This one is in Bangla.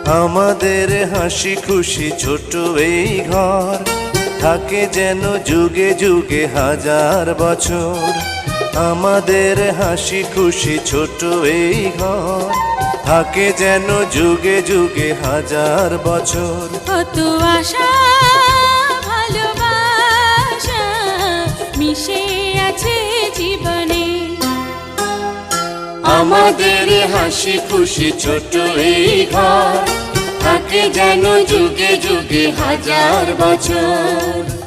আমাদের হাসি খুশি ছোট এই ঘর থাকে যেন যুগে যুগে হাজার বছর। আমাদের হাসি খুশি ছোট এই ঘর থাকে যেন যুগে যুগে হাজার বছর। কত আশা ভালোবাসা মিশে আছে জীবনে। আমাদের হাসি খুশি ছোট এই ঘর থাকে যেন যুগে যুগে হাজার বছর।